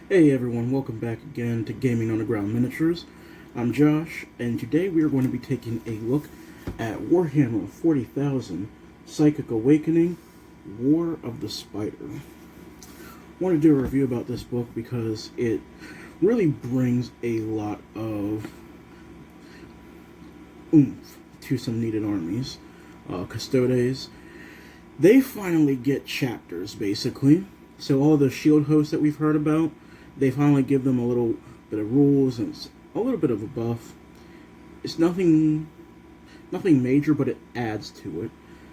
Hey everyone, welcome back again to Gaming Underground Miniatures. I'm Josh, and today we are going to be taking a look at Warhammer 40,000 Psychic Awakening, War of the Spider. I want to do a review about this book because it really brings a lot of oomph to some needed armies. Custodes, they finally get chapters, basically. So all the shield hosts that we've heard about, they finally give them a little bit of rules and a little bit of a buff. It's nothing major, but it adds to it.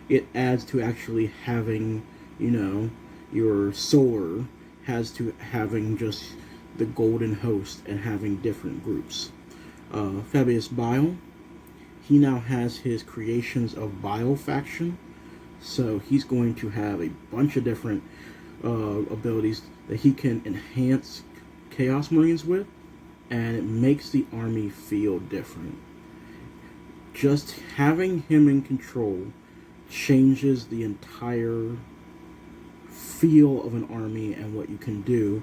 It adds to actually having, your solar has to having just the golden host and having different groups. Fabius Bile, he now has his Creations of Bile faction, so he's going to have a bunch of different abilities that he can enhance Chaos Marines with, and it makes the army feel different. Just having him in control changes the entire feel of an army and what you can do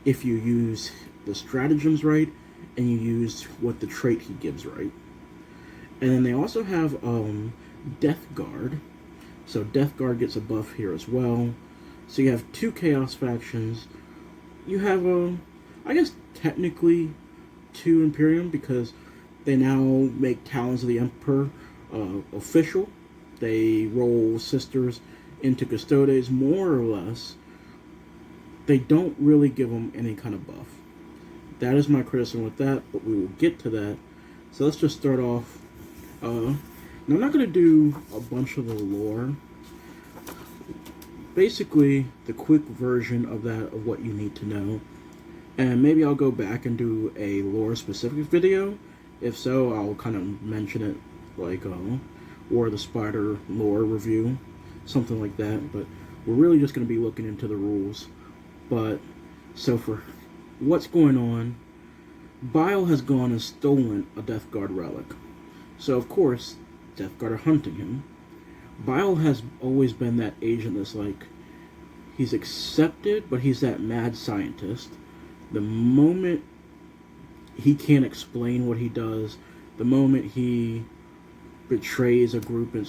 if you use the stratagems right and you use what the trait he gives right. And then they also have Deathguard. So Deathguard gets a buff here as well. So you have two Chaos factions. You have, I guess technically two Imperium, because they now make Talons of the Emperor official. They roll Sisters into Custodes, more or less. They don't really give them any kind of buff. That is my criticism with that, but we will get to that. So let's just start off. Now I'm not going to do a bunch of the lore. Basically, the quick version of that, of what you need to know. And maybe I'll go back and do a lore-specific video. If so, I'll kind of mention it, like War of the Spider lore review, something like that. But we're really just going to be looking into the rules. But, so for what's going on, Bile has gone and stolen a Deathguard relic. So, of course, Deathguard are hunting him. Bile has always been that agent that's like, he's accepted, but he's that mad scientist. The moment he can't explain what he does, the moment he betrays a group and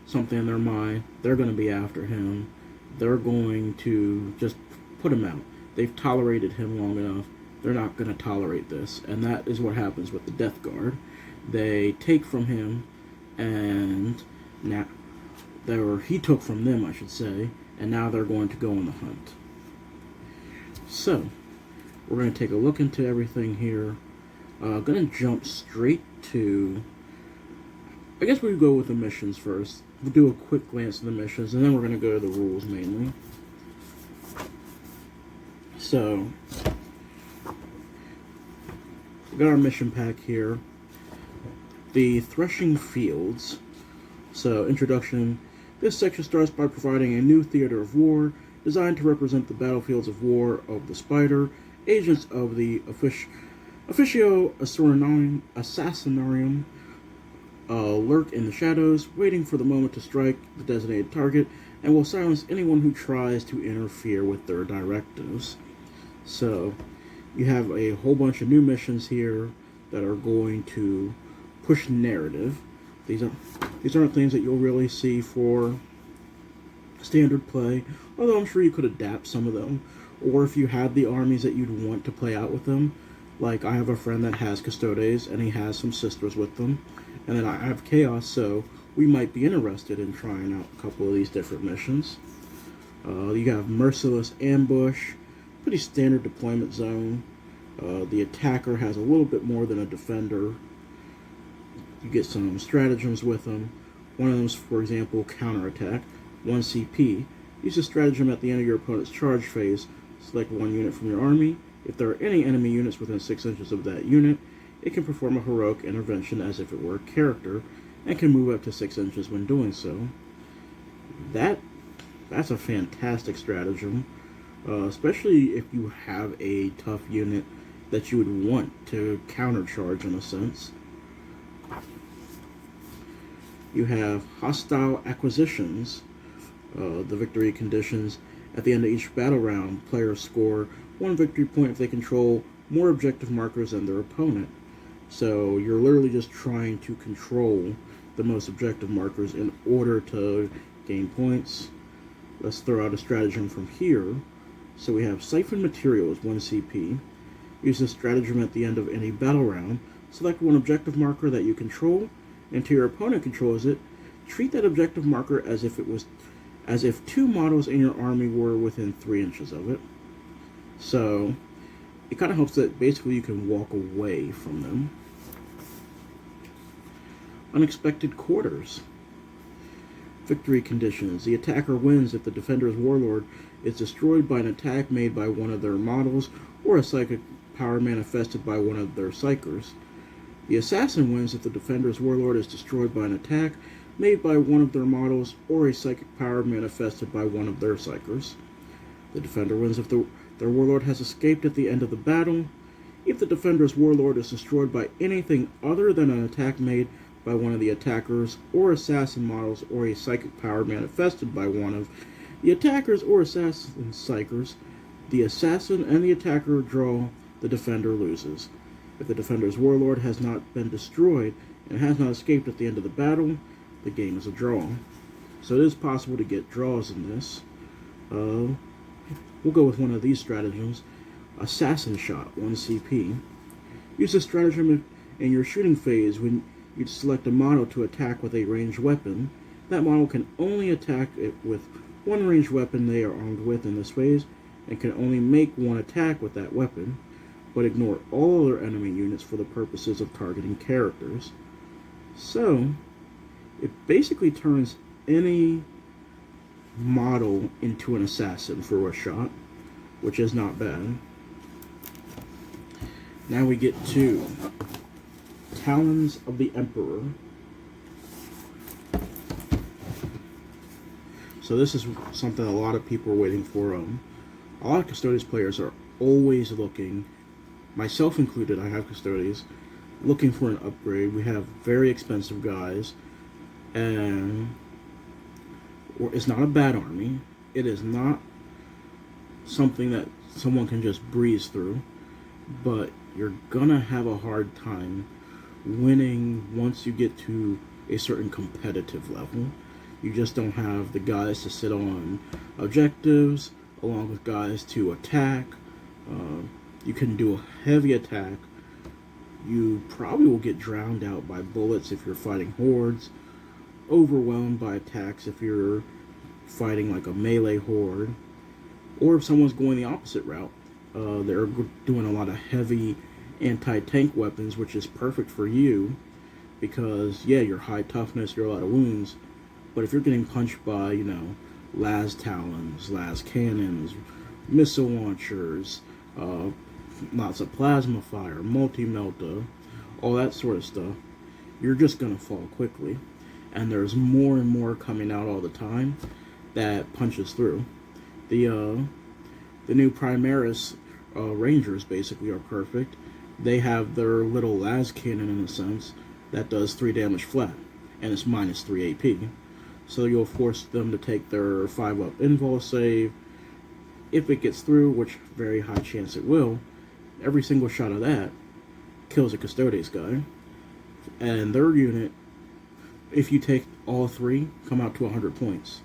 something in their mind, they're going to be after him. They're going to just put him out. They've tolerated him long enough. They're not going to tolerate this. And that is what happens with the Deathguard. They take from him, and now he took from them, I should say, and now they're going to go on the hunt. So, we're going to take a look into everything here. Going to jump straight to, I guess we'll go with the missions first. We'll do a quick glance at the missions, and then we're going to go to the rules mainly. So, we got our mission pack here. The Threshing Fields. So, introduction. This section starts by providing a new theater of war designed to represent the battlefields of war of the Spider. Agents of the Officio Assassinarium lurk in the shadows, waiting for the moment to strike the designated target, and will silence anyone who tries to interfere with their directives. So, you have a whole bunch of new missions here that are going to push narrative. These aren't things that you'll really see for standard play, although I'm sure you could adapt some of them. Or if you had the armies that you'd want to play out with them. Like, I have a friend that has Custodes, and he has some Sisters with them. And then I have Chaos, so we might be interested in trying out a couple of these different missions. You have Merciless Ambush, pretty standard deployment zone. The attacker has a little bit more than a defender. You get some stratagems with them. One of them is, for example, counterattack. 1 CP. Use a stratagem at the end of your opponent's charge phase. Select one unit from your army. If there are any enemy units within 6 inches of that unit, it can perform a heroic intervention as if it were a character, and can move up to 6 inches when doing so. That's a fantastic stratagem, especially if you have a tough unit that you would want to countercharge in a sense. You have Hostile Acquisitions. The victory conditions. At the end of each battle round, players score 1 victory point if they control more objective markers than their opponent. So you're literally just trying to control the most objective markers in order to gain points. Let's throw out a stratagem from here. So we have Siphon Materials, 1 CP. Use this stratagem at the end of any battle round. Select one objective marker that you control, and until your opponent controls it, treat that objective marker as if 2 models in your army were within 3 inches of it. So it kind of helps that basically you can walk away from them. Unexpected Quarters. Victory conditions. The attacker wins if the defender's warlord is destroyed by an attack made by one of their models or a psychic power manifested by one of their psychers. The assassin wins if the defender's warlord is destroyed by an attack made by one of their models or a psychic power manifested by one of their psychers. The defender wins if their warlord has escaped at the end of the battle. If the defender's warlord is destroyed by anything other than an attack made by one of the attackers or assassin models or a psychic power manifested by one of the attackers or assassin psychers, the assassin and the attacker draw, the defender loses. If the defender's warlord has not been destroyed and has not escaped at the end of the battle, the game is a draw. So it is possible to get draws in this. We'll go with one of these stratagems. Assassin Shot, 1 CP. Use this stratagem in your shooting phase when you select a model to attack with a ranged weapon. That model can only attack it with one ranged weapon they are armed with in this phase, and can only make one attack with that weapon, but ignore all other enemy units for the purposes of targeting characters. So, it basically turns any model into an assassin for a shot, which is not bad. Now we get to Talons of the Emperor. So this is something a lot of people are waiting for. A lot of Custodes players are always looking, myself included, I have Custodes, looking for an upgrade. We have very expensive guys, and it's not a bad army. It is not something that someone can just breeze through, but you're gonna have a hard time winning once you get to a certain competitive level. You just don't have the guys to sit on objectives, along with guys to attack. You can do a heavy attack. You probably will get drowned out by bullets if you're fighting hordes, overwhelmed by attacks if you're fighting like a melee horde, or if someone's going the opposite route. They're doing a lot of heavy anti-tank weapons, which is perfect for you because, yeah, you're high toughness, you're a lot of wounds, but if you're getting punched by, you know, las talons, las cannons, missile launchers, lots of plasma fire, multi-melta, all that sort of stuff, you're just gonna fall quickly. And there's more and more coming out all the time that punches through. The new Primaris Rangers basically are perfect. They have their little las cannon in a sense that does 3 damage flat, and it's minus 3 AP. So you'll force them to take their 5-up invul save. If it gets through, which very high chance it will, every single shot of that kills a Custodes guy. And their unit, if you take all 3, come out to 100 points.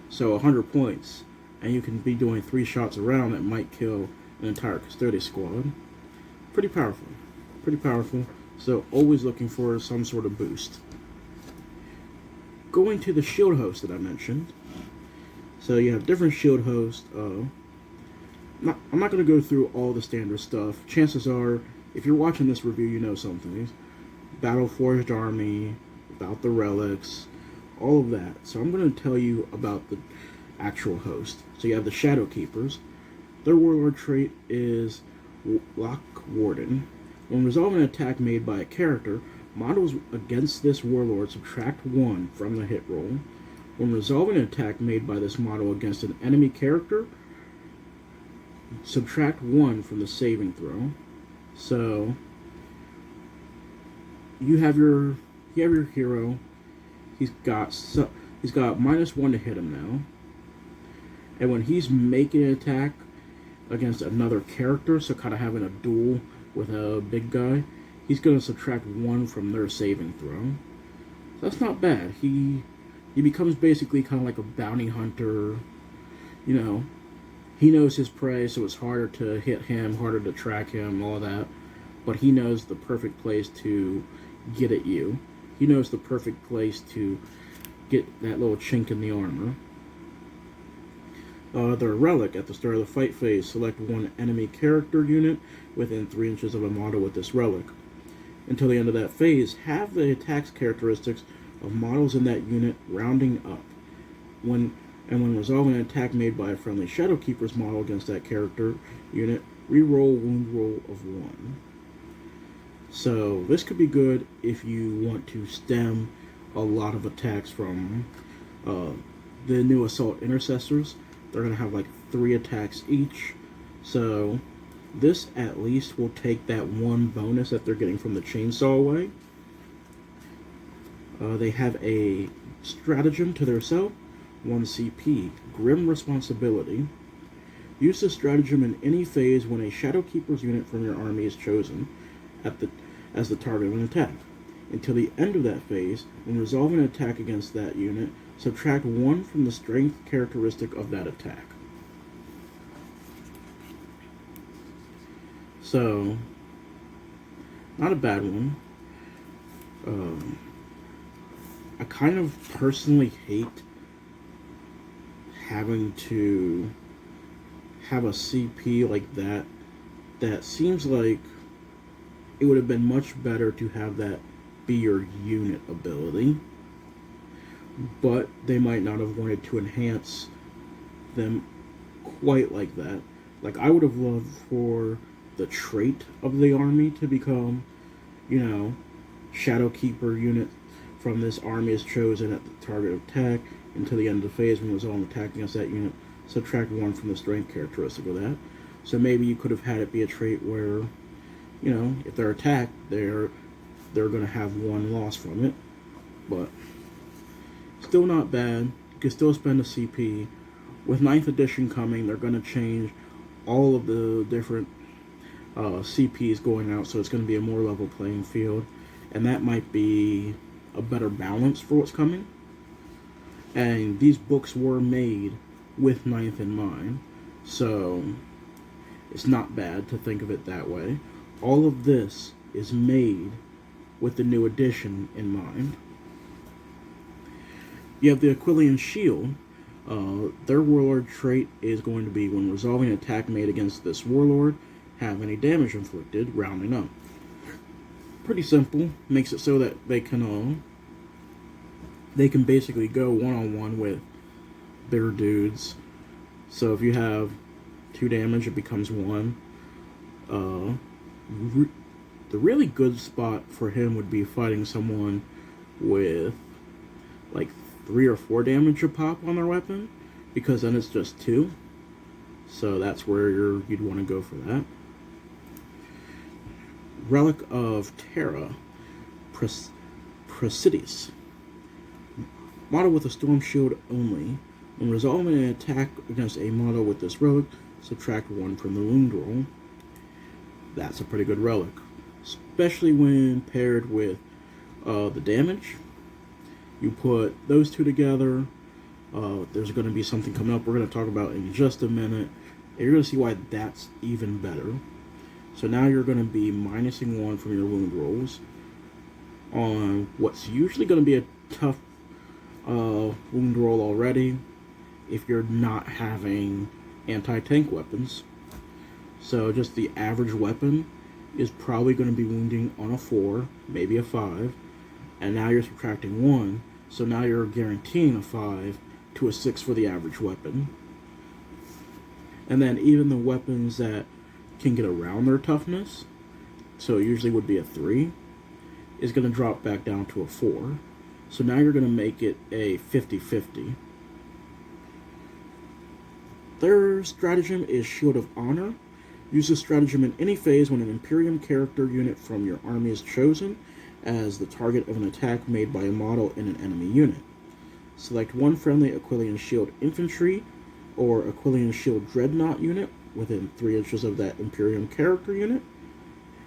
So 100 points, and you can be doing 3 shots around that might kill an entire Custodes squad. Pretty powerful. Pretty powerful. So always looking for some sort of boost. Going to the shield host that I mentioned. So you have different shield hosts. I'm not going to go through all the standard stuff. Chances are, if you're watching this review, you know some things. Battle Forged Army, about the relics, all of that. So I'm going to tell you about the actual host. So you have the Shadow Keepers. Their warlord trait is Lock Warden. When resolving an attack made by a character, models against this warlord subtract 1 from the hit roll. When resolving an attack made by this model against an enemy character, subtract 1 from the saving throw. So you have your hero. He's got -1 to hit him now, And when he's making an attack against another character, so kind of having a duel with a big guy, he's going to subtract 1 from their saving throw. So that's not bad. He becomes basically kind of like a bounty hunter. You know, he knows his prey, so it's harder to hit him, harder to track him, all that. But he knows the perfect place to get at you. He knows the perfect place to get that little chink in the armor. Their relic. At the start of the fight phase, select 1 enemy character unit within 3 inches of a model with this relic. Until the end of that phase, have the attack's characteristics of models in that unit rounding up. When resolving an attack made by a friendly Shadowkeeper's model against that character unit, reroll wound roll of 1. So this could be good if you want to stem a lot of attacks from the new Assault Intercessors. They're going to have like 3 attacks each. So this at least will take that 1 bonus that they're getting from the chainsaw away. They have a stratagem to their self, 1 CP, Grim Responsibility. Use this stratagem in any phase when a Shadowkeeper's unit from your army is chosen as the target of an attack. Until the end of that phase, when resolving an attack against that unit, subtract 1 from the strength characteristic of that attack. So, not a bad one. I kind of personally hate having to have a CP like that. That seems like it would have been much better to have that be your unit ability, but they might not have wanted to enhance them quite like that. Like, I would have loved for the trait of the army to become, you know, Shadowkeeper unit from this army is chosen at the target of attack until the end of the phase. When it was on attack against that unit, subtract 1 from the strength characteristic of that. So maybe you could have had it be a trait where, you know, if they're attacked, they're going to have 1 loss from it. But still not bad. You can still spend a CP. With 9th edition coming, they're going to change all of the different CPs going out, so it's going to be a more level playing field. And that might be a better balance for what's coming. And these books were made with 9th in mind, so it's not bad to think of it that way. All of this is made with the new edition in mind. You have the Aquilian Shield. Their Warlord trait is going to be when resolving an attack made against this Warlord, have any damage inflicted, rounding up. Pretty simple. Makes it so that they can basically go one-on-one with bigger dudes. So if you have 2 damage, it becomes 1. The really good spot for him would be fighting someone with like 3 or 4 damage a pop on their weapon, because then it's just 2. So that's where you'd want to go for that. Relic of Terra, Custodes. Model with a storm shield only. When resolving an attack against a model with this relic, subtract 1 from the wound roll. That's a pretty good relic, especially when paired with the damage. You put those 2 together, there's going to be something coming up we're going to talk about in just a minute, and you're going to see why that's even better. So now you're going to be minusing 1 from your wound rolls on what's usually going to be a tough wound roll already if you're not having anti-tank weapons. So just the average weapon is probably going to be wounding on a 4, maybe a 5, and now you're subtracting 1, so now you're guaranteeing a 5 to a 6 for the average weapon. And then even the weapons that can get around their toughness, so it usually would be a 3, is going to drop back down to a 4. So now you're going to make it a 50-50. Their stratagem is Shield of Honor. Use this stratagem in any phase when an Imperium character unit from your army is chosen as the target of an attack made by a model in an enemy unit. Select 1 friendly Aquilian Shield infantry or Aquilian Shield Dreadnought unit within 3 inches of that Imperium character unit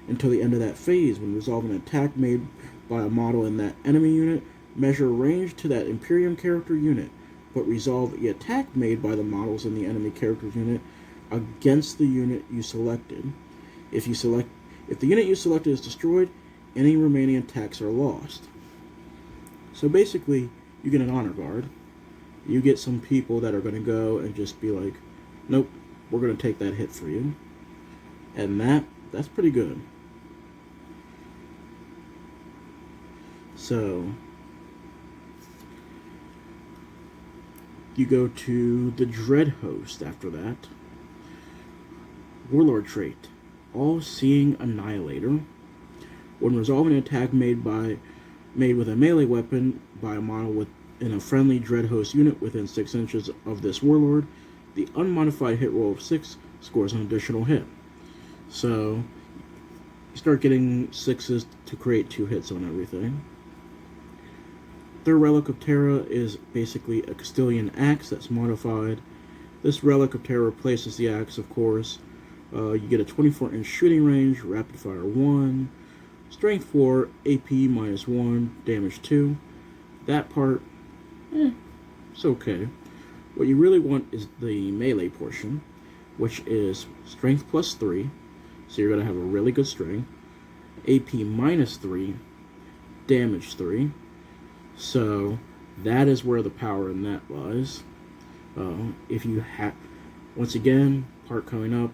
until the end of that phase. When resolving an attack made by a model in that enemy unit, measure range to that Imperium character unit, but resolve the attack made by the models in the enemy character unit against the unit you selected. If the unit you selected is destroyed, any remaining attacks are lost. So basically, you get an honor guard. You get some people that are going to go and just be like, nope, we're going to take that hit for you. And that's pretty good. So, you go to the Dread Host after that. Warlord trait, All-Seeing Annihilator. When resolving an attack made with a melee weapon by a model in a friendly Dread Host unit within 6 inches of this Warlord, the unmodified hit roll of 6 scores an additional hit. So, you start getting 6s to create 2 hits on everything. Their Relic of Terra is basically a Castilian axe that's modified. This Relic of Terra replaces the axe, of course. You get a 24-inch shooting range, rapid fire 1, strength 4, AP -1, damage 2. That part, it's okay. What you really want is the melee portion, which is strength +3, so you're going to have a really good strength, AP -3, damage 3. So that is where the power in that lies. If you have, once again, part coming up,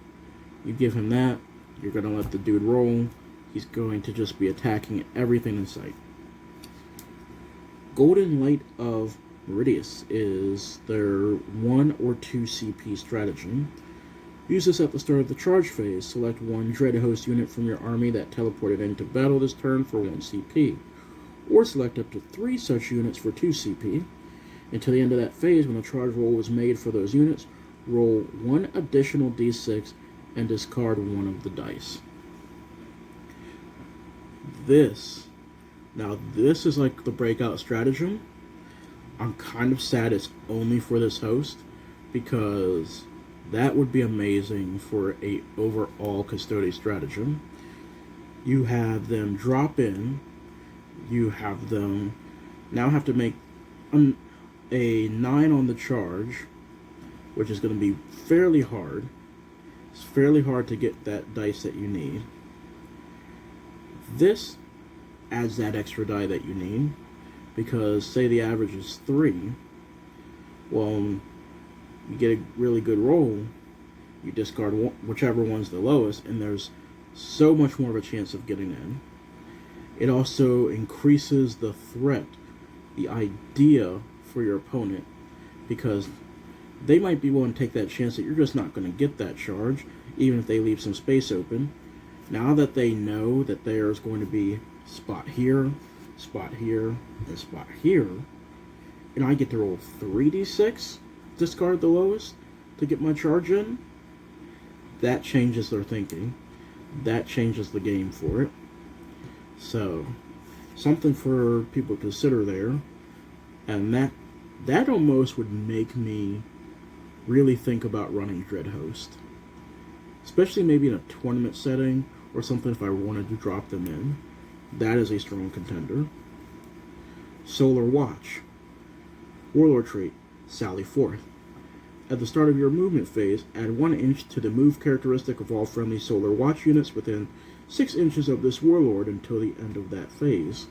you give him that, you're going to let the dude roll. He's going to just be attacking everything in sight. Golden Light of Meridius is their 1 or 2 CP strategy. Use this at the start of the charge phase. Select 1 Dread Host unit from your army that teleported into battle this turn for 1 CP. Or select up to 3 such units for 2 CP. Until the end of that phase, when a charge roll is made for those units, roll 1 additional d6 and discard 1 of the dice. This is like the breakout stratagem. I'm kind of sad it's only for this host, because that would be amazing for a overall Custodes stratagem. You have them drop in. You have them now have to make a 9 on the charge, which is going to be fairly hard. It's fairly hard to get that dice that you need. This adds that extra die that you need, because say the average is 3, well, you get a really good roll, you discard whichever one's the lowest, and there's so much more of a chance of getting in. It also increases the threat, the idea for your opponent, because they might be willing to take that chance that you're just not going to get that charge, even if they leave some space open. Now that they know that there's going to be spot here, and spot here, and I get to roll 3d6, discard the lowest, to get my charge in, that changes their thinking. That changes the game for it. So, something for people to consider there. And that almost would make me really think about running Dread Host. Especially maybe in a tournament setting, or something if I wanted to drop them in. That is a strong contender. Solar Watch. Warlord trait, Sally Forth. At the start of your movement phase, add 1 inch to the move characteristic of all friendly Solar Watch units within 6 inches of this Warlord until the end of that phase.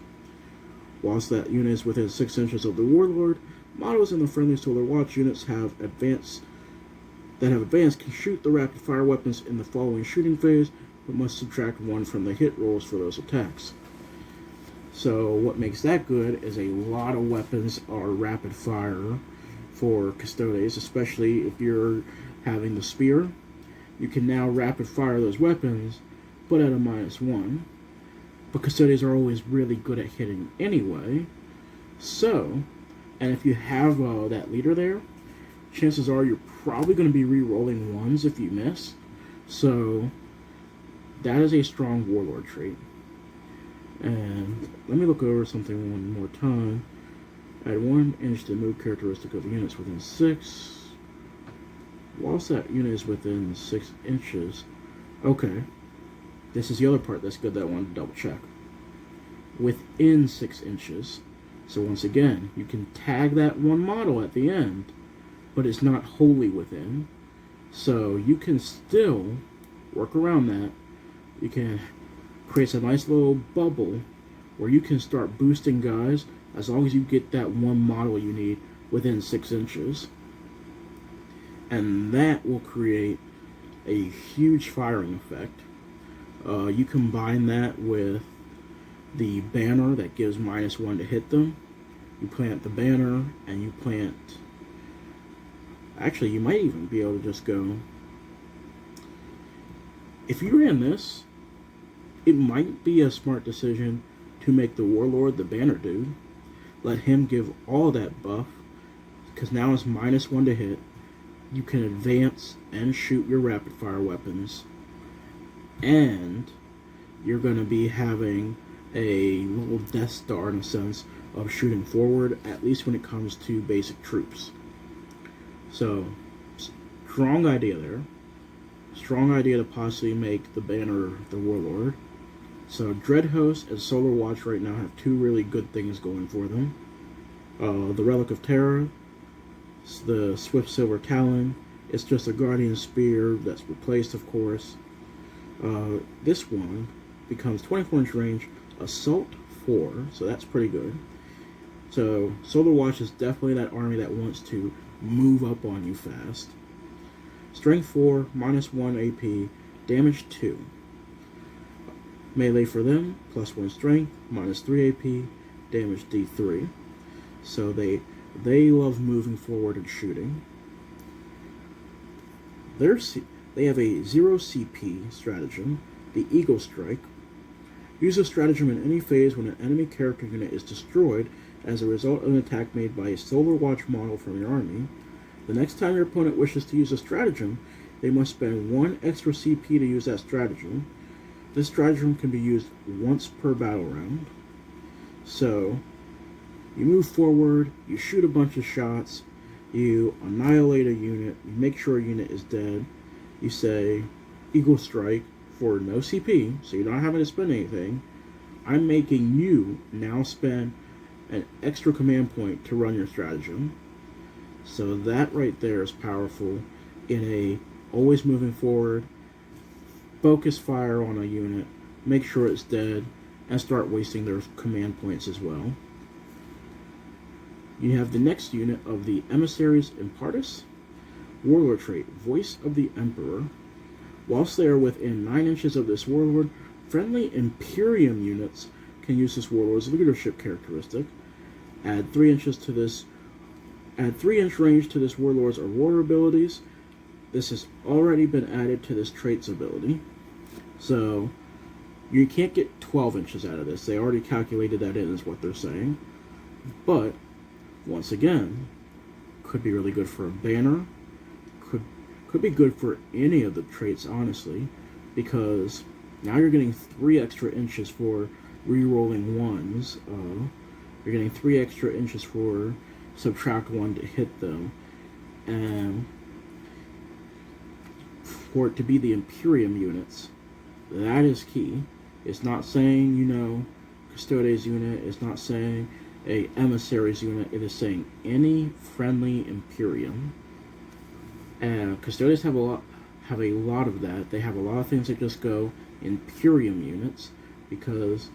Whilst that unit is within 6 inches of the Warlord, models in the friendly Solar Watch units have advanced can shoot the rapid fire weapons in the following shooting phase, but must subtract 1 from the hit rolls for those attacks. So what makes that good is a lot of weapons are rapid fire for Custodes, especially if you're having the spear. You can now rapid fire those weapons, but at a -1. But Custodes are always really good at hitting anyway. So, and if you have that leader there, chances are you're probably going to be re-rolling 1s if you miss. So, that is a strong Warlord trait. And let me look over something one more time. Add 1 inch to the move characteristic of the units within 6. Whilst that unit is within 6 inches. Okay. This is the other part that's good that I wanted to double check. Within 6 inches. So once again, you can tag that one model at the end, but it's not wholly within. So you can still work around that. You can create a nice little bubble where you can start boosting guys as long as you get that one model you need within 6 inches. And that will create a huge firing effect. You combine that with the banner that gives -1 to hit them. You plant the banner, and you plant... Actually, you might even be able to just go... If you ran this, it might be a smart decision to make the Warlord the banner dude. Let him give all that buff, because now it's -1 to hit. You can advance and shoot your rapid fire weapons, and you're going to be having a little Death Star in a sense of shooting forward, at least when it comes to basic troops. So, strong idea there. Strong idea to possibly make the banner the Warlord. So Dreadhost and Solar Watch right now have two really good things going for them. The Relic of Terror, the Swift Silver Talon. It's just a Guardian Spear that's replaced, of course. This one becomes 24-inch range, Assault 4, so that's pretty good. So Solar Watch is definitely that army that wants to move up on you fast. Strength 4, -1 AP, damage 2. Melee for them, +1 strength, -3 AP, damage D3. So they love moving forward and shooting. They have a 0 CP stratagem, the Eagle Strike. Use a stratagem in any phase when an enemy character unit is destroyed as a result of an attack made by a Solar Watch model from your army. The next time your opponent wishes to use a stratagem, they must spend 1 extra CP to use that stratagem. This stratagem can be used once per battle round. So, you move forward, you shoot a bunch of shots, you annihilate a unit, you make sure a unit is dead, you say, Eagle Strike for no CP, so you're not having to spend anything. I'm making you now spend an extra command point to run your stratagem. So that right there is powerful in a always moving forward, focus fire on a unit, make sure it's dead, and start wasting their command points as well. You have the next unit of the Emissaries Impartus. Warlord trait, Voice of the Emperor. Whilst they are within 9 inches of this warlord, friendly Imperium units can use this warlord's leadership characteristic. Add 3 inches to this. Add 3-inch range to this warlord's aurora abilities. This has already been added to this trait's ability. So you can't get 12 inches out of this. They already calculated that in, is what they're saying. But once again, could be really good for a banner. Could be good for any of the traits, honestly, because now you're getting 3 extra inches for re-rolling ones. You're getting 3 extra inches for subtract 1 to hit them, and for it to be the Imperium units, that is key. It's not saying, Custodes unit. It's not saying a Emissaries unit. It is saying any friendly Imperium. And Custodes have a lot of that. They have a lot of things that just go Imperium units, because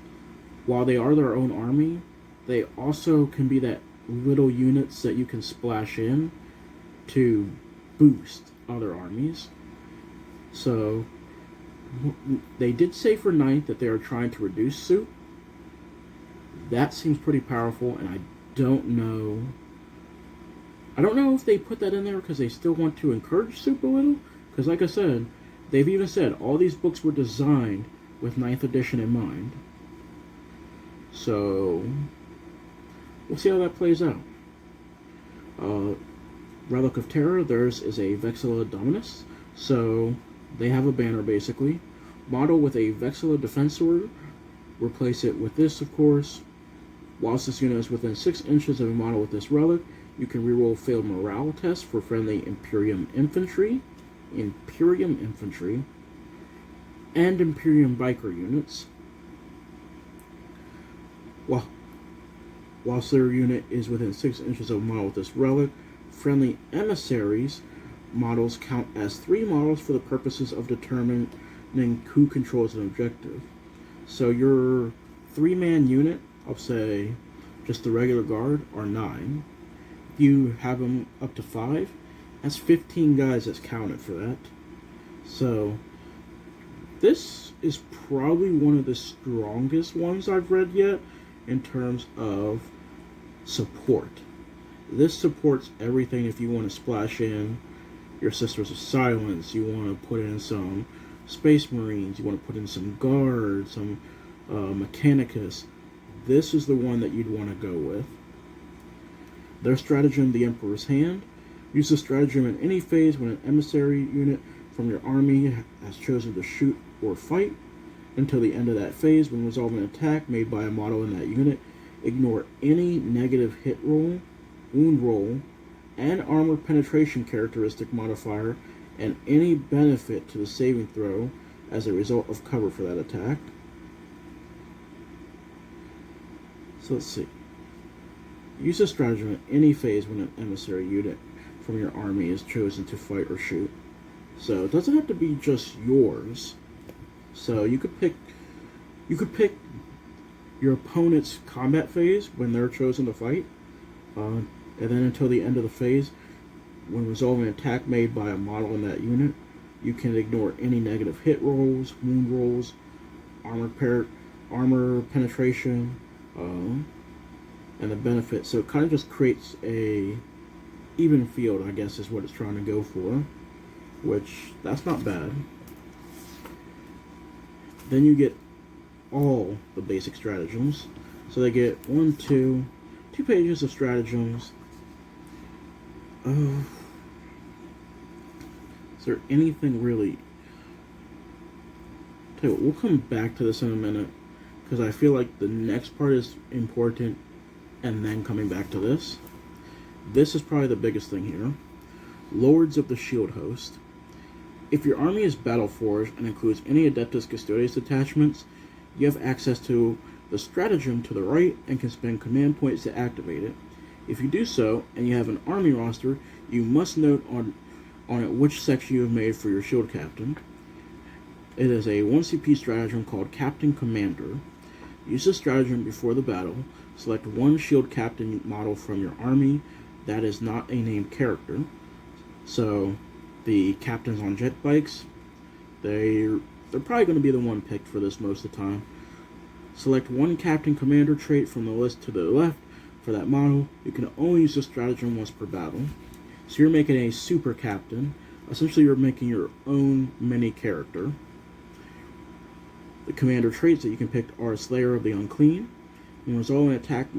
while they are their own army, they also can be that little units that you can splash in to boost other armies. So they did say for 9th that they are trying to reduce soup. That seems pretty powerful, and I don't know if they put that in there because they still want to encourage soup a little, because like I said, they've even said all these books were designed with 9th edition in mind. So we'll see how that plays out. Relic of Terror, theirs is a Vexilla Dominus, so they have a banner basically. Model with a Vexilla Defensor, replace it with this, of course. Whilst this unit is within 6 inches of a model with this relic, You can reroll failed morale tests for friendly Imperium Infantry, and Imperium Biker units. Whilst their unit is within 6 inches of a model with this relic, friendly emissaries models count as 3 models for the purposes of determining who controls an objective. So your 3-man unit, I'll say just the regular guard, are 9. You have them up to 5, that's 15 guys that's counted for that. So this is probably one of the strongest ones I've read yet in terms of support. This supports everything. If you want to splash in your Sisters of Silence, you want to put in some Space Marines, you want to put in some guards, some Mechanicus, this is the one that you'd want to go with. Their stratagem, the Emperor's Hand. Use the stratagem in any phase when an emissary unit from your army has chosen to shoot or fight. Until the end of that phase, when resolving an attack made by a model in that unit, ignore any negative hit roll, wound roll, and armor penetration characteristic modifier, and any benefit to the saving throw as a result of cover for that attack. So let's see. Use this stratagem in any phase when an emissary unit from your army is chosen to fight or shoot. So it doesn't have to be just yours. So you could pick your opponent's combat phase when they're chosen to fight, and then until the end of the phase, when resolving an attack made by a model in that unit, you can ignore any negative hit rolls, wound rolls, armor penetration, and the benefit. So it kind of just creates a even field, I guess, is what it's trying to go for, which that's not bad. Then you get all the basic stratagems. So they get 2 pages of stratagems. Is there anything really? Tell you what, we'll come back to this in a minute, because I feel like the next part is important, and then coming back to this. This is probably the biggest thing here. Lords of the Shield Host. If your army is battle-forged and includes any Adeptus Custodes detachments, you have access to the stratagem to the right and can spend command points to activate it. If you do so, and you have an army roster, you must note on it which section you have made for your shield captain. It is a 1 CP stratagem called Captain Commander. Use this stratagem before the battle. Select 1 shield captain model from your army that is not a named character. So the captains on jet bikes, they're probably going to be the one picked for this most of the time. Select 1 Captain Commander trait from the list to the left for that model. You can only use this stratagem once per battle. So you're making a super captain. Essentially, you're making your own mini character. The commander traits that you can pick are Slayer of the Unclean. When resolving an attack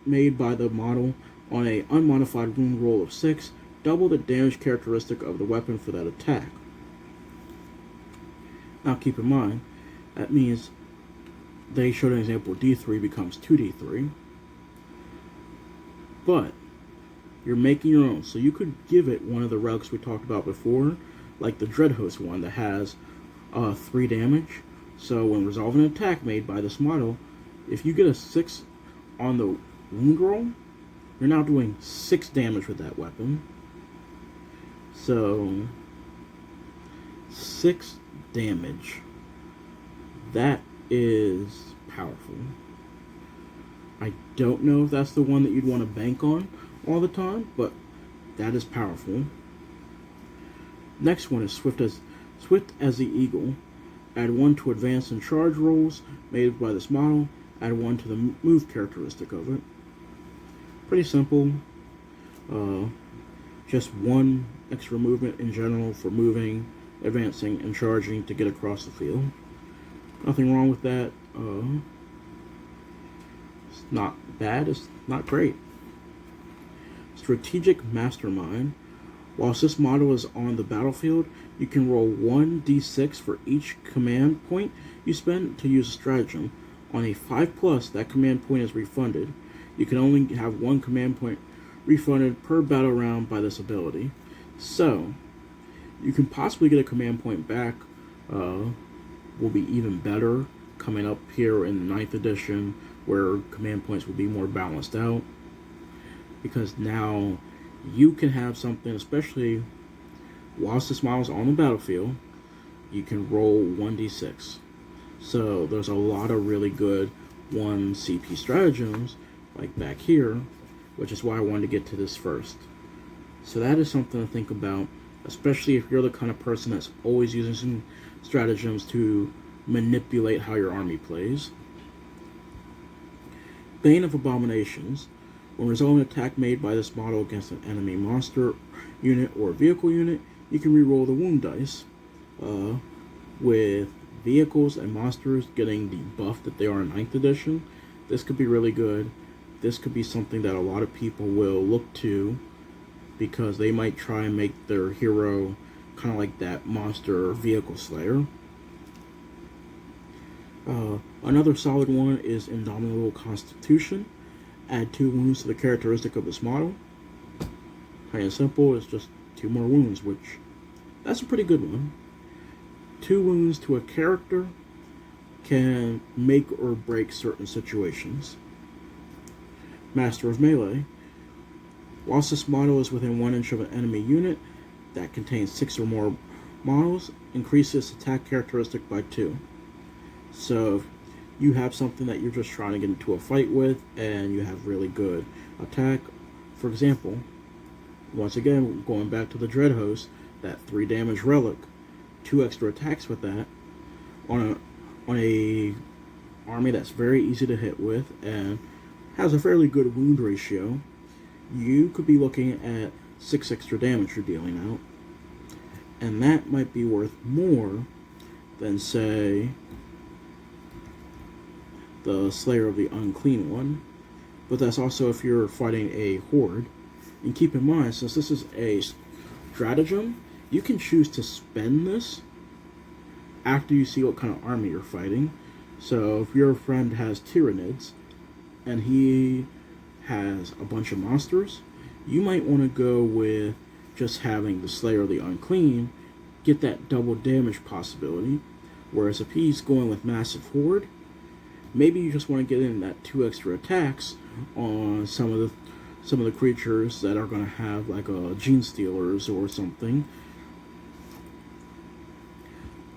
made by the model on a unmodified wound roll of 6, double the damage characteristic of the weapon for that attack. Now keep in mind, that means they showed an example D3 becomes 2D3. But you're making your own, so you could give it one of the relics we talked about before, like the Dreadhost one that has 3 damage. So when resolving an attack made by this model, if you get a 6 on the wound roll, you're now doing 6 damage with that weapon. So 6 damage. That is powerful. I don't know if that's the one that you'd want to bank on all the time, but that is powerful. Next one is Swift as the Eagle. Add 1 to advance and charge rolls made by this model. Add 1 to the move characteristic of it. Pretty simple. Just 1 extra movement in general for moving, advancing, and charging to get across the field. Nothing wrong with that. It's not bad, it's not great. Strategic Mastermind. Whilst this model is on the battlefield, you can roll 1d6 for each command point you spend to use a stratagem. On a 5+, that command point is refunded. You can only have one command point refunded per battle round by this ability. So, you can possibly get a command point back, will be even better coming up here in the 9th edition, where command points will be more balanced out. Because now you can have something, especially whilst this model's on the battlefield, you can roll 1d6. So there's a lot of really good 1 CP stratagems, like back here, which is why I wanted to get to this first. So that is something to think about, especially if you're the kind of person that's always using some stratagems to manipulate how your army plays. Bane of Abominations. When resolving an attack made by this model against an enemy monster unit or vehicle unit, you can reroll the wound dice. With vehicles and monsters getting the buff that they are in 9th edition, this could be really good. This could be something that a lot of people will look to, because they might try and make their hero kind of like that monster vehicle slayer. Another solid one is Indomitable Constitution. Add 2 wounds to the characteristic of this model. Plain and simple, it's just 2 more wounds, which that's a pretty good one. 2 wounds to a character can make or break certain situations. Master of Melee. Whilst this model is within 1 inch of an enemy unit that contains 6 or more models, increases attack characteristic by 2. So if you have something that you're just trying to get into a fight with and you have really good attack, for example, once again going back to the Dread Host, that 3 damage relic, 2 extra attacks with that on a army that's very easy to hit with and has a fairly good wound ratio, you could be looking at 6 extra damage you're dealing out. And that might be worth more than, say, the Slayer of the Unclean One. But that's also if you're fighting a horde. And keep in mind, since this is a stratagem, you can choose to spend this after you see what kind of army you're fighting. So if your friend has Tyranids and he has a bunch of monsters, you might want to go with just having the Slayer of the Unclean get that double damage possibility. Whereas if he's going with Massive Horde, maybe you just want to get in that 2 extra attacks on some of the creatures that are going to have like a Gene Stealers or something.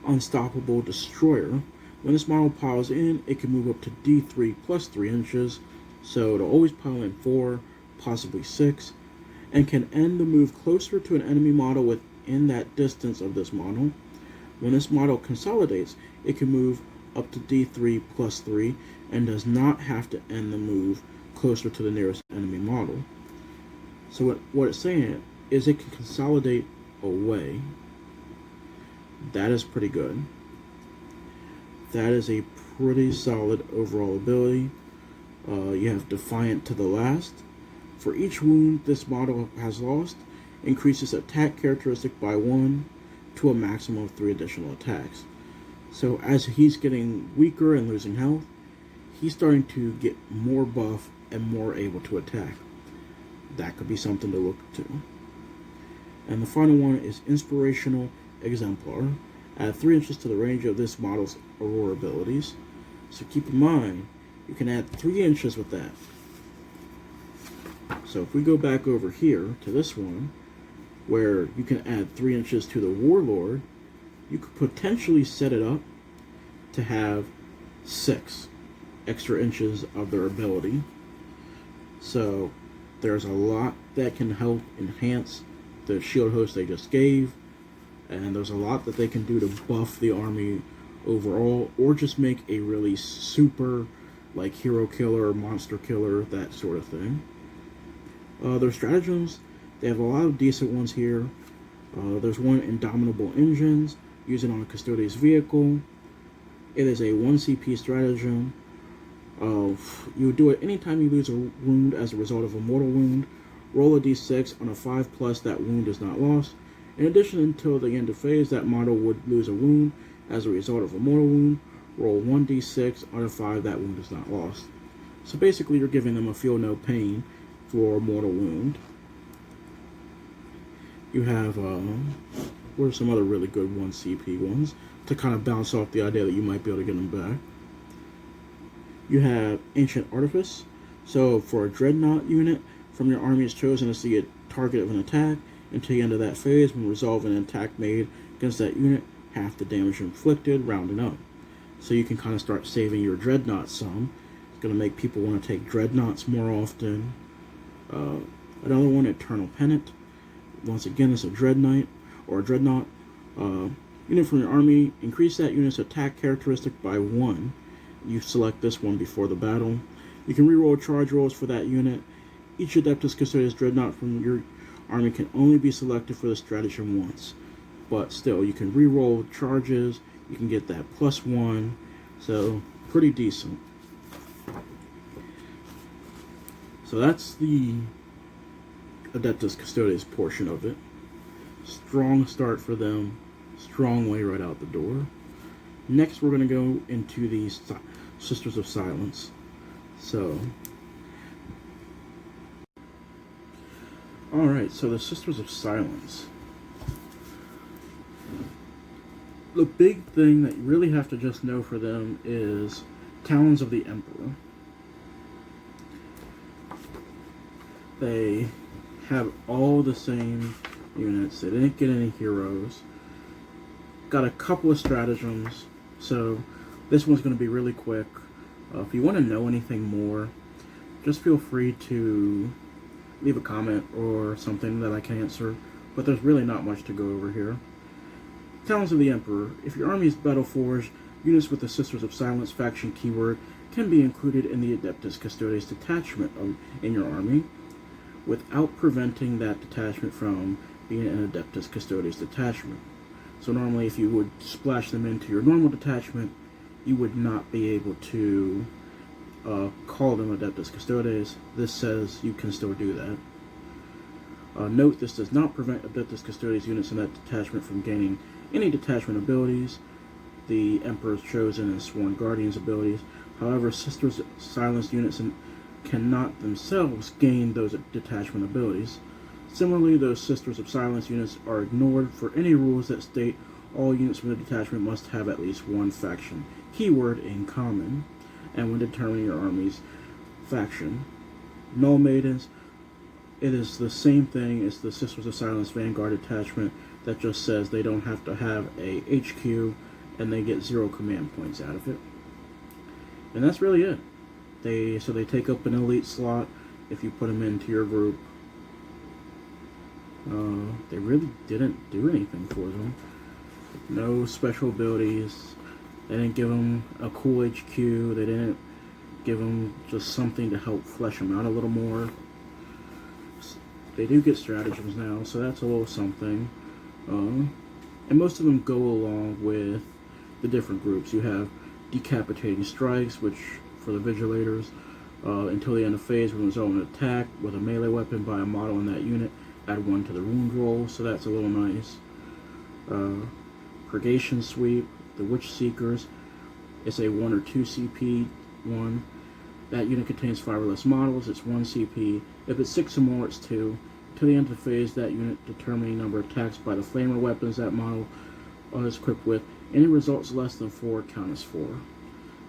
Unstoppable Destroyer. When this model piles in, it can move up to D3 plus 3 inches, so it'll always pile in 4, possibly 6, and can end the move closer to an enemy model within that distance of this model. When this model consolidates, it can move up to D3 plus 3 and does not have to end the move closer to the nearest enemy model. So what it's saying is it can consolidate away. That is pretty good. That is a pretty solid overall ability. You have Defiant to the Last. For each wound this model has lost, increases attack characteristic by 1 to a maximum of 3 additional attacks. So as he's getting weaker and losing health, he's starting to get more buff and more able to attack. That could be something to look to. And the final one is Inspirational Exemplar. Add 3 inches to the range of this model's Aurora abilities. So keep in mind, you can add 3 inches with that. So if we go back over here to this one, where you can add 3 inches to the Warlord, you could potentially set it up to have 6 extra inches of their ability. So there's a lot that can help enhance the shield host they just gave, and there's a lot that they can do to buff the army overall, or just make a really super like hero killer, monster killer, that sort of thing. Their stratagems, they have a lot of decent ones here. There's one Indomitable Engines, using on a Custodes vehicle. It is a 1 CP stratagem. You do it anytime you lose a wound as a result of a mortal wound. Roll a d6. On a 5+, that wound is not lost. In addition, until the end of phase, that model would lose a wound as a result of a mortal wound. Roll 1d6. On a 5, that wound is not lost. So basically you're giving them a feel no pain for mortal wound. You have, what are some other really good 1 CP ones to kind of bounce off the idea that you might be able to get them back? You have Ancient Artifice. So for a Dreadnought unit from your army is chosen as the target of an attack until the end of that phase. When resolving an attack made against that unit, half the damage inflicted, rounding up. So you can kind of start saving your Dreadnought some. It's going to make people want to take Dreadnoughts more often. Another one, Eternal Pennant. Once again, it's a Dreadnought or a Dreadnought. Unit from your army, increase that unit's attack characteristic by 1. You select this one before the battle. You can reroll charge rolls for that unit. Each Adeptus Custodes Dreadnought from your army can only be selected for the stratagem once. But still, you can reroll charges. You can get that +1. So, pretty decent. So that's the Adeptus Custodes portion of it. Strong start for them. Strong way right out the door. Next, we're going to go into the Sisters of Silence. So, alright, so the Sisters of Silence. The big thing that you really have to just know for them is Talons of the Emperor. They have all the same units. They didn't get any heroes. Got a couple of stratagems, so this one's going to be really quick. If you want to know anything more, just feel free to leave a comment or something that I can answer, but there's really not much to go over here. Talons of the Emperor. If your army is battle-forged, units with the Sisters of Silence faction keyword can be included in the Adeptus Custodes detachment in your army, without preventing that detachment from being an Adeptus Custodes detachment. So normally if you would splash them into your normal detachment, you would not be able to call them Adeptus Custodes. This says you can still do that. Note, this does not prevent Adeptus Custodes units in that detachment from gaining any detachment abilities. The Emperor's Chosen and Sworn Guardians abilities. However, Sisters of Silence units cannot themselves gain those detachment abilities. Similarly, those Sisters of Silence units are ignored for any rules that state all units from the detachment must have at least one faction keyword in common. And when determining your army's faction, Null Maidens, it is the same thing as the Sisters of Silence Vanguard detachment that just says they don't have to have a HQ and they get 0 command points out of it. And that's really it. They take up an elite slot if you put them into your group. They really didn't do anything for them. No special abilities. They didn't give them a cool HQ. They didn't give them just something to help flesh them out a little more. They do get stratagems now, so that's a little something. And most of them go along with the different groups. You have Decapitating Strikes, which for the Vigilators, until the end of phase, when resolve an attack with a melee weapon by a model in that unit, add 1 to the wound roll, so that's a little nice. Purgation Sweep, the Witch Seekers, it's a 1 or 2 CP one. That unit contains 5 or less models, it's 1 CP. If it's 6 or more, it's 2. Till the end of the phase, that unit determining number of attacks by the flamer weapons that model is equipped with. Any results less than 4 count as 4.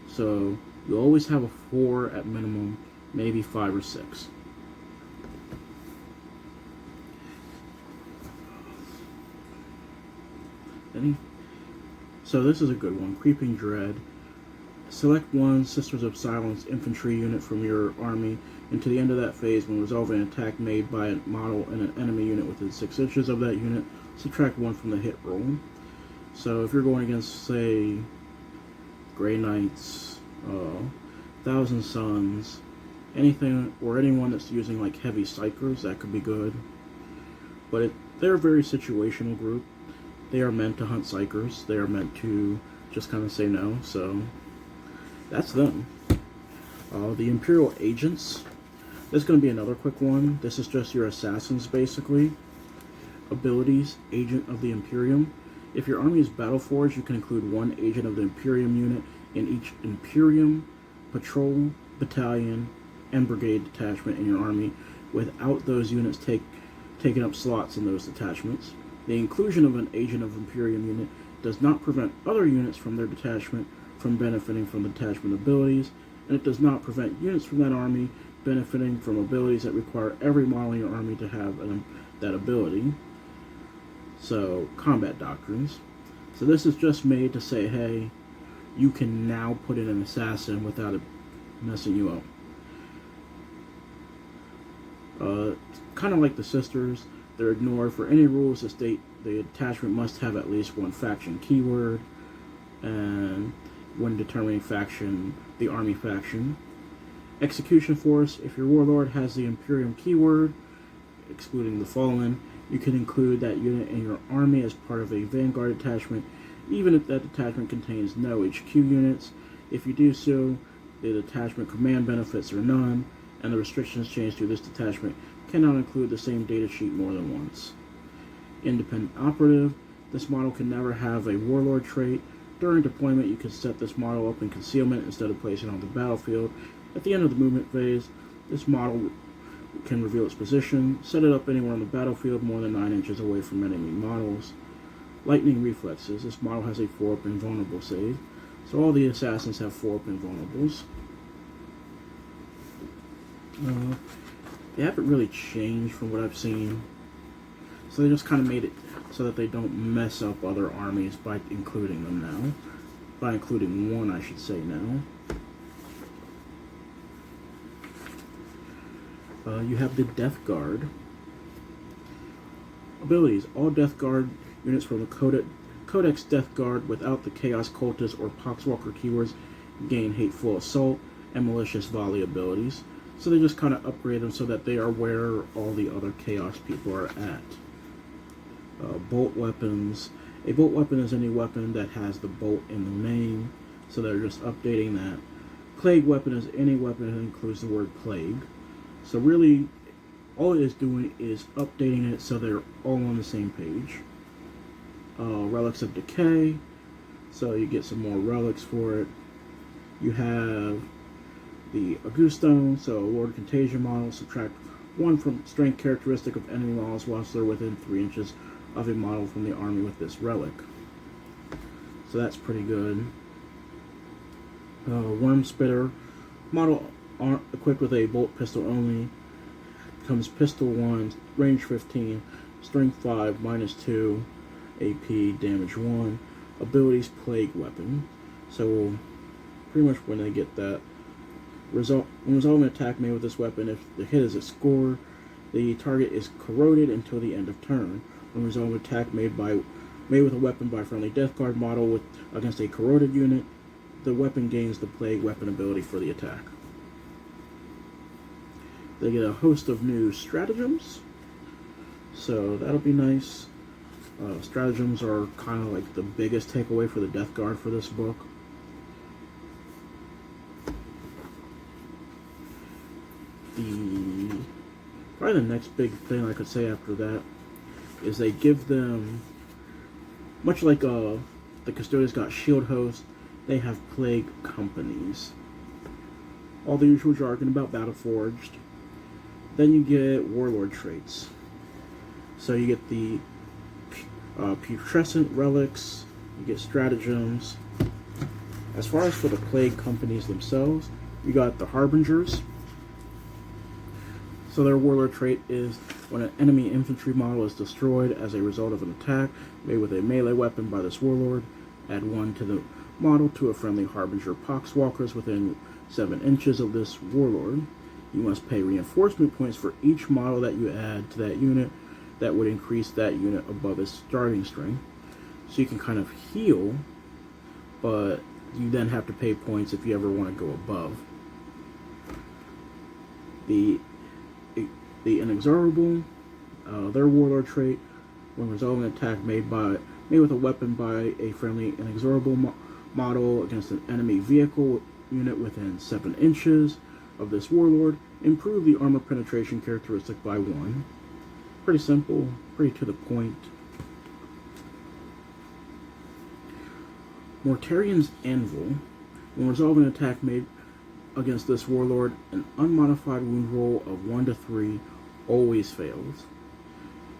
So you always have a 4 at minimum, maybe 5 or 6. So this is a good one. Creeping Dread. Select 1 Sisters of Silence infantry unit from your army until the end of that phase. When resolving an attack made by a model in an enemy unit within 6 inches of that unit, subtract 1 from the hit roll. So if you're going against, say, Grey Knights, Thousand Suns, anything or anyone that's using like heavy psychers, that could be good. But they're a very situational group. They are meant to hunt psychers. They are meant to just kind of say no. So that's them. The Imperial Agents. This is going to be another quick one. This is just your assassins, basically. Abilities, Agent of the Imperium. If your army is battle-forged, you can include 1 Agent of the Imperium unit in each Imperium patrol battalion, and brigade detachment in your army without those units taking up slots in those detachments. The inclusion of an Agent of Imperium unit does not prevent other units from their detachment from benefiting from the detachment abilities, and it does not prevent units from that army benefiting from abilities that require every model in your army to have that ability. So, combat doctrines. So this is just made to say, hey, you can now put in an assassin without it messing you up. Kind of like the sisters, they're ignored. For any rules that state the attachment must have at least one faction keyword, and when determining faction, the army faction. Execution Force, if your warlord has the Imperium keyword, excluding the Fallen, you can include that unit in your army as part of a Vanguard detachment, even if that detachment contains no HQ units. If you do so, the detachment command benefits are none, and the restrictions changed to this detachment cannot include the same data sheet more than once. Independent Operative, this model can never have a Warlord trait. During deployment, you can set this model up in concealment instead of placing it on the battlefield. At the end of the movement phase, this model can reveal its position, set it up anywhere on the battlefield more than 9 inches away from enemy models. Lightning Reflexes, this model has a 4-up invulnerable save, so all the assassins have 4-up invulnerables. They haven't really changed from what I've seen, so they just kind of made it so that they don't mess up other armies by including them now. By including one, I should say now. You have the Deathguard. Abilities. All Deathguard units from the Codex Deathguard without the Chaos Cultist or Poxwalker keywords gain Hateful Assault and Malicious Volley abilities. So they just kind of upgrade them so that they are where all the other Chaos people are at. Bolt weapons. A bolt weapon is any weapon that has the bolt in the name, so they're just updating that. Plague weapon is any weapon that includes the word plague. So really, all it is doing is updating it so they're all on the same page. Relics of Decay, so you get some more relics for it. You have the Augustone, so Lord Contagion model, subtract 1 from strength characteristic of enemy models whilst they're within 3 inches of a model from the army with this relic. So that's pretty good. Worm Spitter, model equipped with a bolt pistol only, becomes pistol 1, range 15, strength 5, -2, AP, damage 1, abilities Plague Weapon. So pretty much when they get that, when resolving an attack made with this weapon, if the hit is a score, the target is corroded until the end of turn. When resolving an attack made with a weapon by a friendly Deathguard model against a corroded unit, the weapon gains the Plague Weapon ability for the attack. They get a host of new stratagems, so that'll be nice. Stratagems are kind of like the biggest takeaway for the Deathguard for this book. Probably the next big thing I could say after that is they give them, much like the Custodes got shield hosts, they have plague companies. All the usual jargon about Battleforged. Then you get warlord traits. So you get the putrescent relics, you get stratagems. As far as for the plague companies themselves, you got the harbingers. So their warlord trait is when an enemy infantry model is destroyed as a result of an attack made with a melee weapon by this warlord, add 1 to the model to a friendly harbinger poxwalkers within 7 inches of this warlord. You must pay reinforcement points for each model that you add to that unit that would increase that unit above its starting strength. So you can kind of heal, but you then have to pay points if you ever want to go above. The Inexorable, their warlord trait, when resolving an attack made with a weapon by a friendly Inexorable model against an enemy vehicle unit within 7 inches of this warlord, improve the armor penetration characteristic by 1. Pretty simple, pretty to the point. Mortarian's Anvil, when resolving an attack made against this warlord, an unmodified wound roll of 1 to 3 always fails,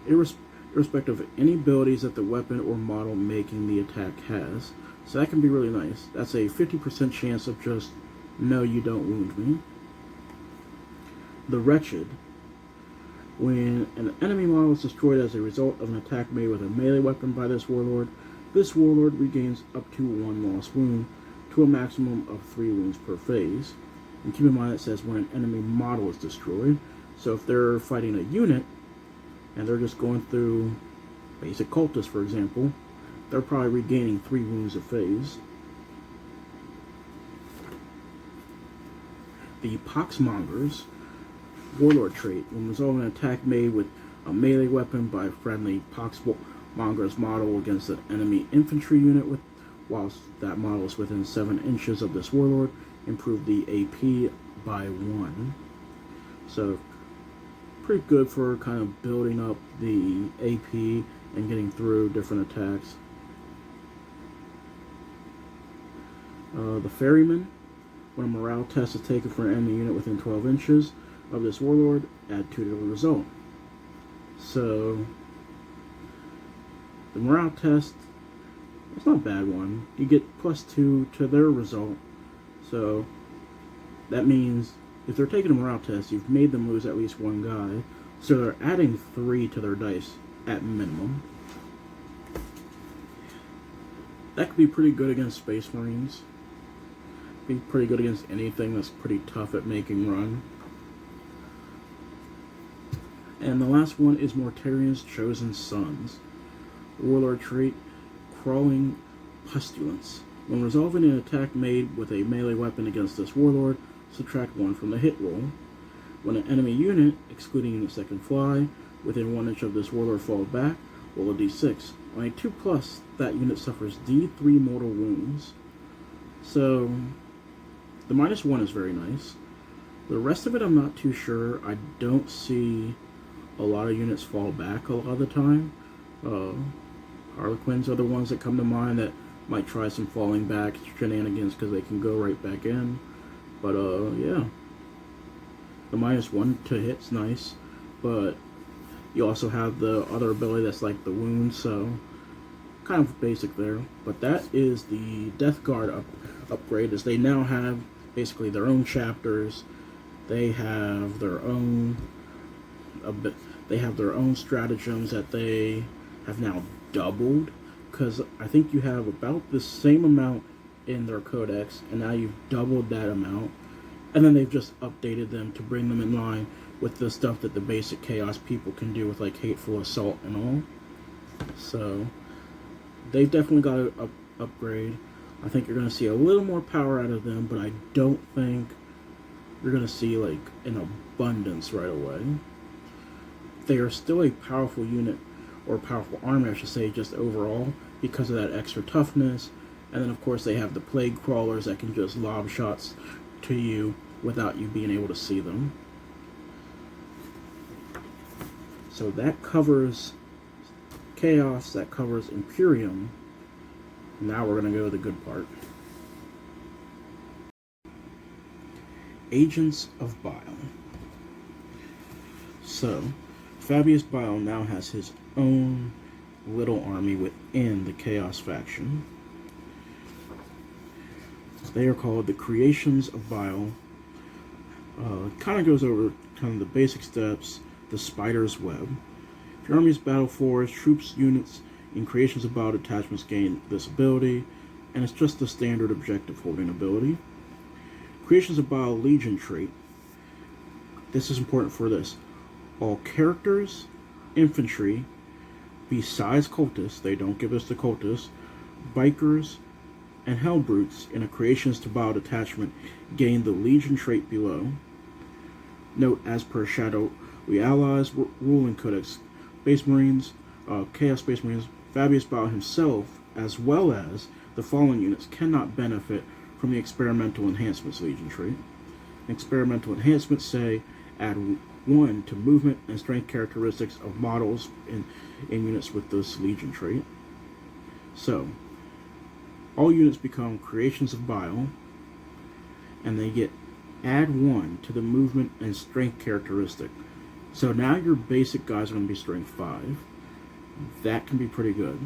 irrespective of any abilities that the weapon or model making the attack has. So that can be really nice. That's a 50% chance of just, no, you don't wound me. The Wretched. When an enemy model is destroyed as a result of an attack made with a melee weapon by this warlord regains up to 1 lost wound, to a maximum of 3 wounds per phase. And keep in mind it says when an enemy model is destroyed. So if they're fighting a unit, and they're just going through basic cultists, for example, they're probably regaining 3 wounds a phase. The Poxmongers warlord trait. When resolving an attack made with a melee weapon by a friendly Poxmonger's model against an enemy infantry unit, whilst that model is within 7 inches of this warlord, improve the AP by 1. So pretty good for kind of building up the AP and getting through different attacks. The Ferryman. When a morale test is taken for an enemy unit within 12 inches of this warlord, add 2 to the result. So the morale test, it's not a bad one. You get +2 to their result. So that means if they're taking a morale test, you've made them lose at least 1 guy. So they're adding 3 to their dice at minimum. That could be pretty good against Space Marines. Be pretty good against anything that's pretty tough at making run. And the last one is Mortarian's Chosen Sons. Warlord trait, Crawling Pestilence. When resolving an attack made with a melee weapon against this warlord, subtract 1 from the hit roll. When an enemy unit, excluding units that can fly, within 1 inch of this warlord falls back, roll a d6. On a 2+, that unit suffers d3 mortal wounds. So the -1 is very nice. The rest of it I'm not too sure. I don't see a lot of units fall back a lot of the time. Harlequins are the ones that come to mind that might try some falling back shenanigans because they can go right back in. But yeah. The -1 to hit's nice. But you also have the other ability that's like the wound, so kind of basic there. But that is the Deathguard upgrade, as they now have basically their own chapters. They have their own stratagems that they have now doubled, because I think you have about the same amount in their codex, and now you've doubled that amount, and then they've just updated them to bring them in line with the stuff that the basic chaos people can do with like Hateful Assault and all. So they've definitely got an upgrade. I think you're going to see a little more power out of them, but I don't think you're going to see like an abundance right away. They are still a powerful unit, or powerful army I should say, just overall, because of that extra toughness. And then of course they have the plague crawlers that can just lob shots to you without you being able to see them. So that covers Chaos, that covers Imperium. Now we're going to go to the good part. Agents of Bile. So, Fabius Bile now has his own little army within the Chaos faction. They are called the Creations of Bile. Kind of goes over kind of the basic steps, the Spider's Web. If your army's battle force, troops, units, in Creations of Bile detachments gain this ability, and it's just the standard objective holding ability. Creations of Bile Legion trait. This is important for this. All characters, infantry, besides cultists, they don't give us the cultists, bikers, and hellbrutes in a Creations to Bile detachment gain the Legion trait below. Note, as per Shadowy Allies ruling codex, Space Marines, Chaos Space Marines, Fabius Bile himself, as well as the fallen units, cannot benefit from the Experimental Enhancements Legion trait. Experimental Enhancements say add 1 to movement and strength characteristics of models in units with this Legion trait. So, all units become Creations of Bile, and they get add 1 to the movement and strength characteristic. So now your basic guys are going to be strength 5. That can be pretty good.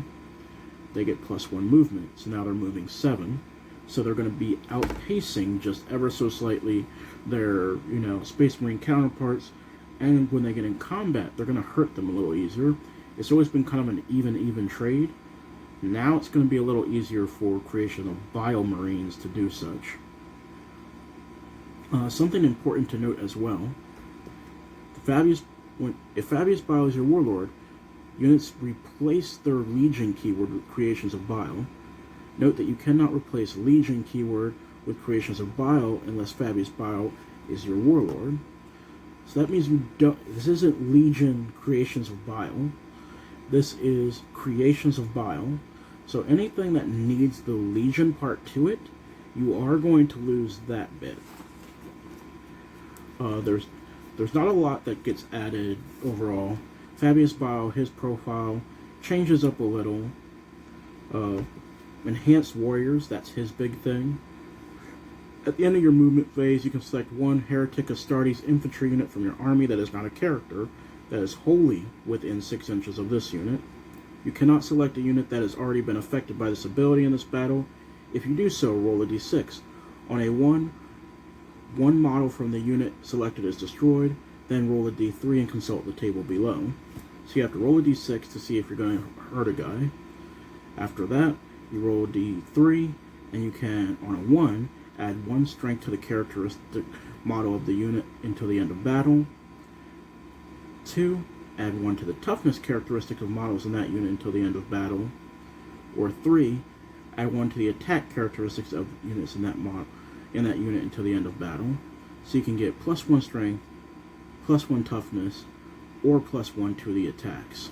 They get +1 movement, so now they're moving 7. So they're going to be outpacing just ever so slightly their, Space Marine counterparts. And when they get in combat, they're going to hurt them a little easier. It's always been kind of an even trade. Now it's going to be a little easier for creation of Bile Marines to do such. Something important to note as well. If Fabius Bile is your warlord, units replace their Legion keyword with creations of Bile. Note that you cannot replace Legion keyword with creations of Bile unless Fabius Bile is your warlord. So that means this isn't Legion creations of Bile. This is creations of Bile. So anything that needs the Legion part to it, you are going to lose that bit. There's not a lot that gets added overall. Fabius Bile, his profile changes up a little. Enhanced Warriors, that's his big thing. At the end of your movement phase, you can select one Heretic Astartes infantry unit from your army that is not a character, that is wholly within 6 inches of this unit. You cannot select a unit that has already been affected by this ability in this battle. If you do so, roll a d6. On a 1, one model from the unit selected is destroyed, then roll a d3 and consult the table below. So you have to roll a d6 to see if you're going to hurt a guy. After that, you roll a d3, and you can, on a 1, add 1 strength to the characteristic model of the unit until the end of battle. 2, add 1 to the toughness characteristic of models in that unit until the end of battle. Or 3, add 1 to the attack characteristics of units in that unit until the end of battle. So you can get +1 strength, +1 toughness, or +1 to the attacks.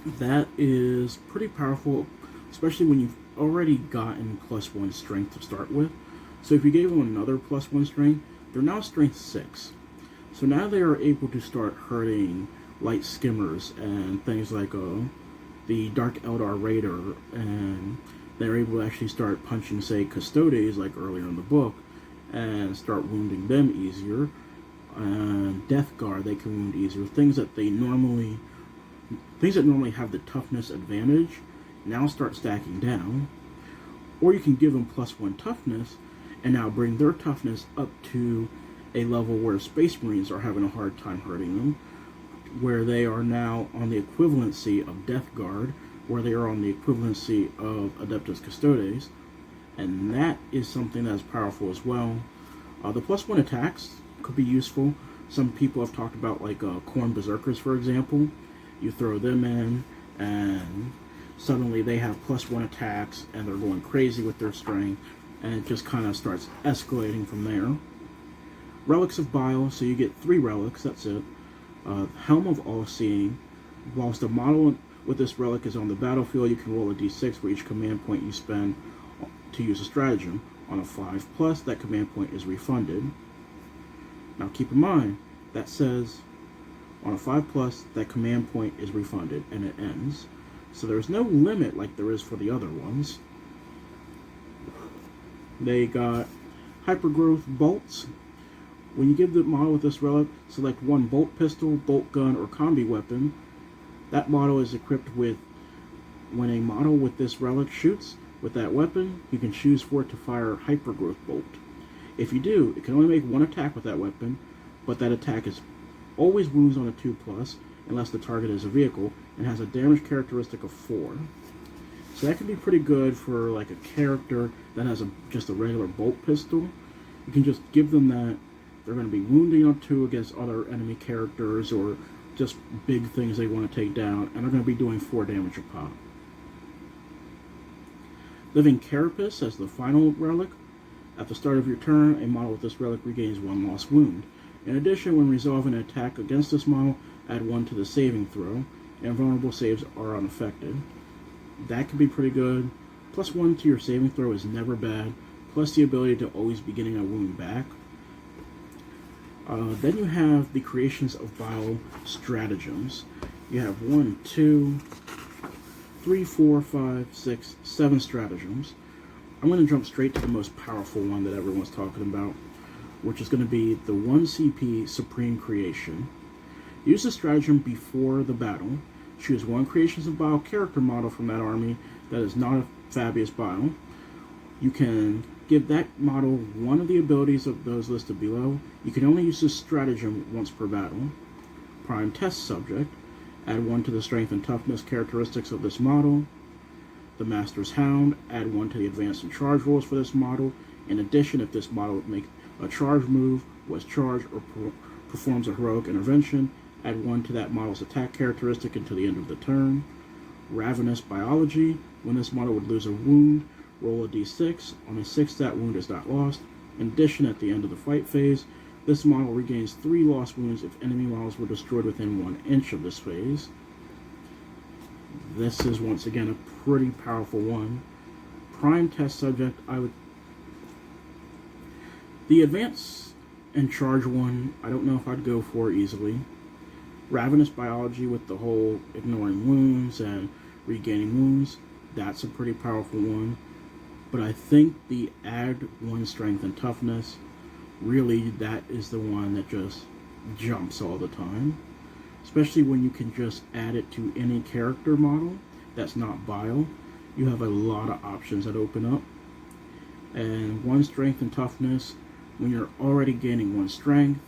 That is pretty powerful, especially when you've already gotten +1 strength to start with. So if you gave them another +1 strength, they're now strength 6. So now they are able to start hurting light skimmers and things like the Dark Eldar Raider, and they're able to actually start punching, say, Custodes, like earlier in the book, and start wounding them easier. And Deathguard, they can wound easier. Things that normally have the toughness advantage now start stacking down. Or you can give them +1 toughness and now bring their toughness up to a level where Space Marines are having a hard time hurting them, where they are now on the equivalency of Deathguard, where they are on the equivalency of Adeptus Custodes, and that is something that's powerful as well. The +1 attacks could be useful. Some people have talked about, like, Khorne Berserkers, for example. You throw them in, and suddenly they have +1 attacks, and they're going crazy with their strength, and it just kind of starts escalating from there. Relics of Bile, so you get 3 relics, that's it. Helm of All-Seeing. Whilst a model with this relic is on the battlefield, you can roll a d6 for each command point you spend to use a stratagem. On a 5+, that command point is refunded. Now keep in mind, that says on a 5+, that command point is refunded, and it ends. So there's no limit like there is for the other ones. They got Hypergrowth Bolts. When you give the model with this relic, select one bolt pistol, bolt gun, or combi weapon. That model is equipped with, when a model with this relic shoots with that weapon, you can choose for it to fire Hypergrowth Bolt. If you do, it can only make 1 attack with that weapon, but that attack is always wounds on a 2+, unless the target is a vehicle, and has a damage characteristic of 4. So that can be pretty good for, like, a character that has just a regular bolt pistol. You can just give them that. They're going to be wounding on 2 against other enemy characters, or just big things they want to take down, and they're going to be doing 4 damage a pop. Living Carapace as the final relic. At the start of your turn, a model with this relic regains 1 lost wound. In addition, when resolving an attack against this model, add 1 to the saving throw, and vulnerable saves are unaffected. That can be pretty good. +1 to your saving throw is never bad, plus the ability to always be getting a wound back. Then you have the Creations of Bile stratagems. You have 1, 2, 3, 4, 5, 6, 7 stratagems. I'm going to jump straight to the most powerful one that everyone's talking about, which is going to be the 1 CP Supreme Creation. Use the stratagem before the battle. Choose 1 Creations of Bile character model from that army that is not a Fabius Bile. You can give that model one of the abilities of those listed below. You can only use this stratagem once per battle. Prime Test Subject. Add 1 to the Strength and Toughness characteristics of this model. The Master's Hound. Add 1 to the Advanced and Charge rolls for this model. In addition, if this model makes a charge move, was charged, or performs a heroic intervention, add 1 to that model's attack characteristic until the end of the turn. Ravenous Biology. When this model would lose a wound, roll a d6. On a 6, that wound is not lost. In addition, at the end of the fight phase, this model regains 3 lost wounds if enemy models were destroyed within 1 inch of this phase. This is once again a pretty powerful one. Prime Test Subject, the Advance and Charge one, I don't know if I'd go for easily. Ravenous Biology with the whole ignoring wounds and regaining wounds, that's a pretty powerful one. But I think the add 1 Strength and Toughness, really that is the one that just jumps all the time. Especially when you can just add it to any character model that's not Bile. You have a lot of options that open up. And 1 Strength and Toughness, when you're already gaining 1 Strength,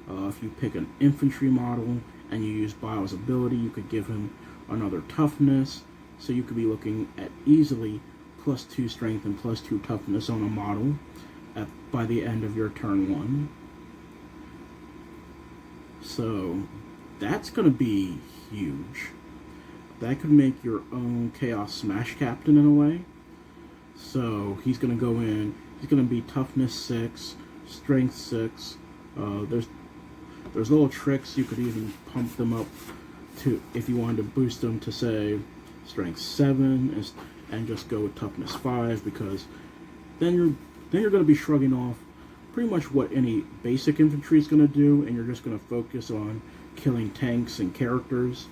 if you pick an infantry model and you use Bile's ability, you could give him another Toughness. So you could be looking at easily +2 Strength and +2 Toughness on a model by the end of your turn 1. So that's going to be huge. That could make your own Chaos Smash Captain in a way. So he's going to go in, he's going to be Toughness 6, Strength 6. There's little tricks you could even pump them up to if you wanted to boost them to say Strength 7 and just go with Toughness 5, because then you're going to be shrugging off pretty much what any basic infantry is going to do, and you're just going to focus on killing tanks and characters.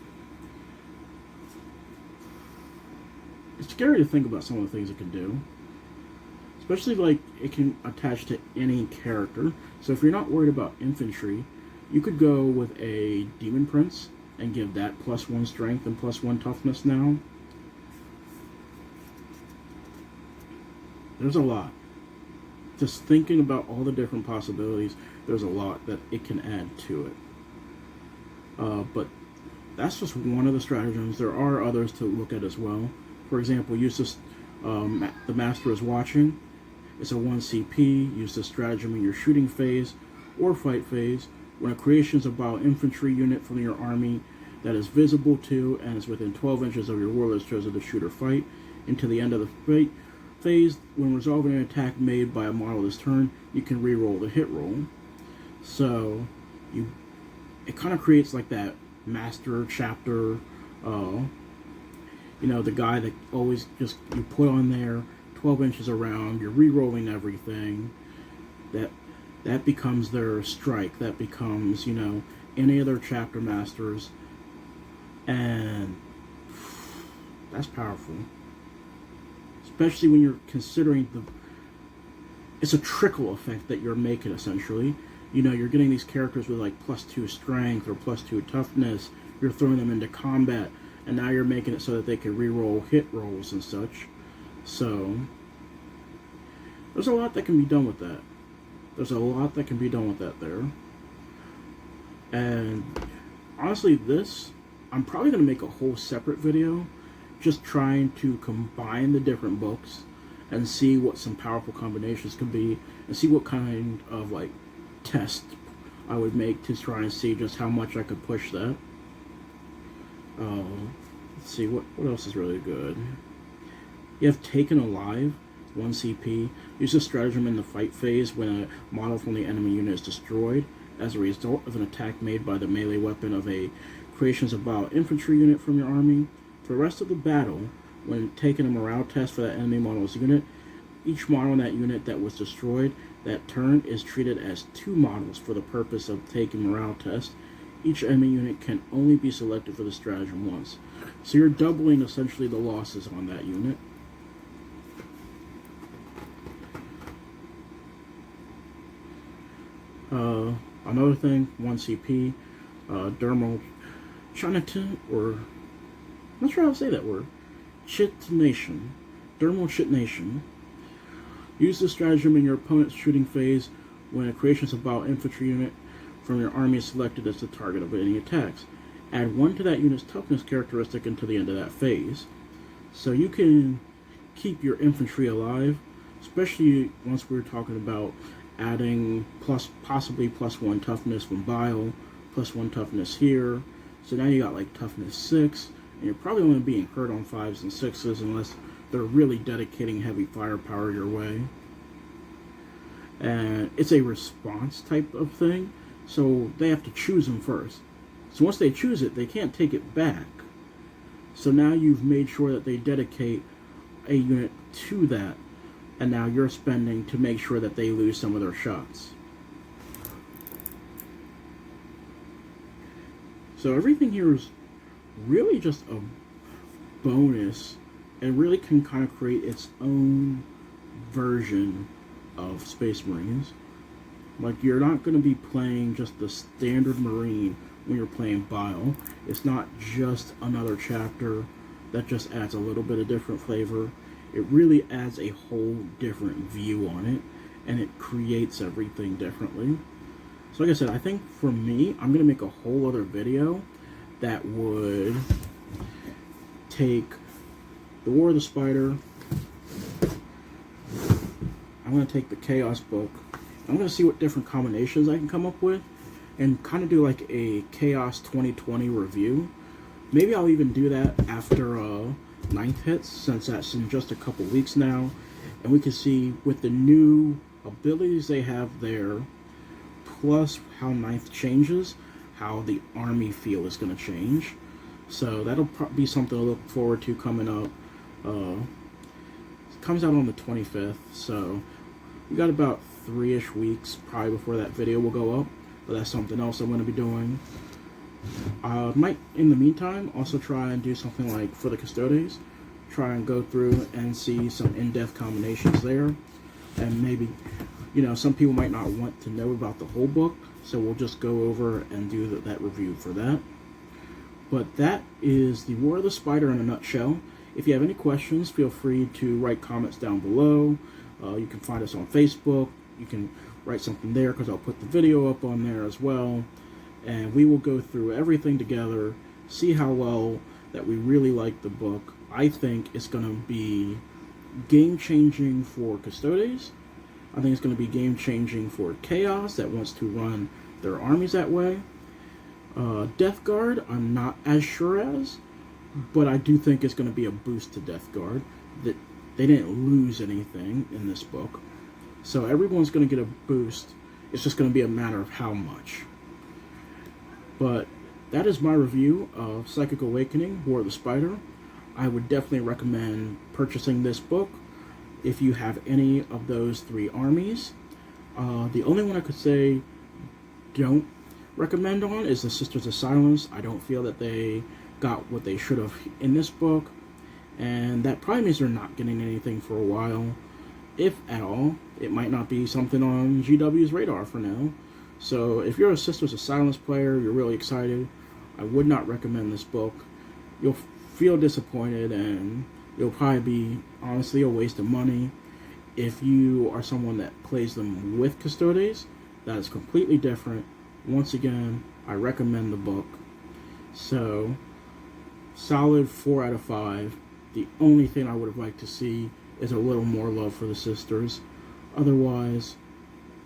It's scary to think about some of the things it can do. Especially like it can attach to any character. So if you're not worried about infantry, you could go with a Demon Prince and give that +1 Strength and +1 Toughness now. There's a lot. Just thinking about all the different possibilities, there's a lot that it can add to it. But that's just one of the stratagems. There are others to look at as well. For example, use this, the Master is watching. It's a 1 CP. Use this stratagem in your shooting phase or fight phase. When a Creations of Bile infantry unit from your army that is visible to and is within 12 inches of your warlord is chosen to shoot or fight until the end of the fight phase, when resolving an attack made by a model this turn, you can re-roll the hit roll. So it kind of creates like that Master chapter, the guy that always just you put on there 12 inches around, you're re-rolling everything. That becomes their strike. That becomes, any of their chapter masters. And that's powerful. Especially when you're considering it's a trickle effect that you're making, essentially. You're getting these characters with like +2 Strength or +2 Toughness. You're throwing them into combat, and now you're making it so that they can re-roll hit rolls and such. So there's a lot that can be done with that. There. And honestly, I'm probably going to make a whole separate video just trying to combine the different books and see what some powerful combinations can be, and see what kind of like test I would make to try and see just how much I could push that. Let's see, what else is really good? You have Taken Alive, 1 CP. Use this stratagem in the fight phase when a model from the enemy unit is destroyed as a result of an attack made by the melee weapon of a Creations of Bile infantry unit from your army. For the rest of the battle, when taking a morale test for that enemy model's unit, each model in that unit that was destroyed that turn is treated as 2 models for the purpose of taking morale test. Each enemy unit can only be selected for the stratagem once. So you're doubling essentially the losses on that unit. Another thing, 1 CP, dermal chinatin, or I'm not sure how to say that word, chitination, dermal chitination. Use this stratagem in your opponent's shooting phase when a creation's about infantry unit from your army is selected as the target of any attacks. Add 1 to that unit's toughness characteristic until the end of that phase. So you can keep your infantry alive, especially once we were talking about adding possibly +1 toughness from Bile, +1 toughness here. So now you got like toughness 6, and you're probably only being hurt on 5s and 6s unless they're really dedicating heavy firepower your way. And it's a response type of thing, so they have to choose them first. So once they choose it, they can't take it back. So now you've made sure that they dedicate a unit to that, and now you're spending to make sure that they lose some of their shots. So everything here is really just a bonus, and really can kind of create its own version of Space Marines. Like, you're not going to be playing just the standard Marine when you're playing Bile. It's not just another chapter that just adds a little bit of different flavor. It really adds a whole different view on it, and it creates everything differently. So like I said, I think for me, I'm going to make a whole other video that would take the War of the Spider. I'm going to take the Chaos book. I'm going to see what different combinations I can come up with and kind of do like a Chaos 2020 review. Maybe I'll even do that after 9th hits, since that's in just a couple weeks now. And we can see with the new abilities they have there, plus how 9th changes, how the army feel is going to change. So that'll be something to look forward to coming up. It comes out on the 25th, so we got about 3-ish weeks probably before that video will go up. But that's something else I'm going to be doing. Might, in the meantime, also try and do something like for the Custodes. Try and go through and see some in-depth combinations there. And maybe, you know, some people might not want to know about the whole book, so we'll just go over and do that review for that. But that is the War of the Spider in a nutshell. If you have any questions, feel free to write comments down below. You can find us on Facebook. You can write something there, because I'll put the video up on there as well. And we will go through everything together, see how well that we really like the book. I think it's going to be game-changing for Custodes. I think it's going to be game-changing for Chaos that wants to run their armies that way. Deathguard, I'm not as sure as, but I do think it's going to be a boost to Deathguard. That they didn't lose anything in this book, so everyone's going to get a boost. It's just going to be a matter of how much. But that is my review of Psychic Awakening, War of the Spider. I would definitely recommend purchasing this book if you have any of those 3 armies. The only one I could say don't recommend on is the Sisters of Silence. I don't feel that they got what they should have in this book, and that probably means they're not getting anything for a while, if at all. It might not be something on GW's radar for now. So if you're a Sisters of Silence player, you're really excited, I would not recommend this book. You'll feel disappointed, and it'll probably be, honestly, a waste of money. If you are someone that plays them with Custodes, that is completely different. Once again, I recommend the book. So, solid 4 out of 5. The only thing I would have liked to see is a little more love for the sisters. Otherwise,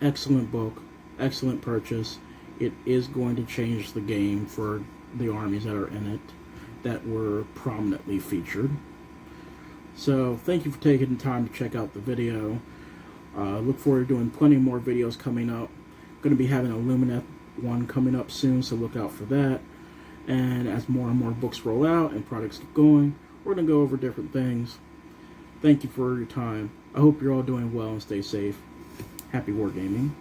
excellent book, excellent purchase. It is going to change the game for the armies that are in it that were prominently featured. So, thank you for taking the time to check out the video. Look forward to doing plenty more videos coming up. Going to be having a Lumineth one coming up soon, so look out for that. And as more and more books roll out and products get going, we're going to go over different things. Thank you for your time. I hope you're all doing well and stay safe. Happy wargaming.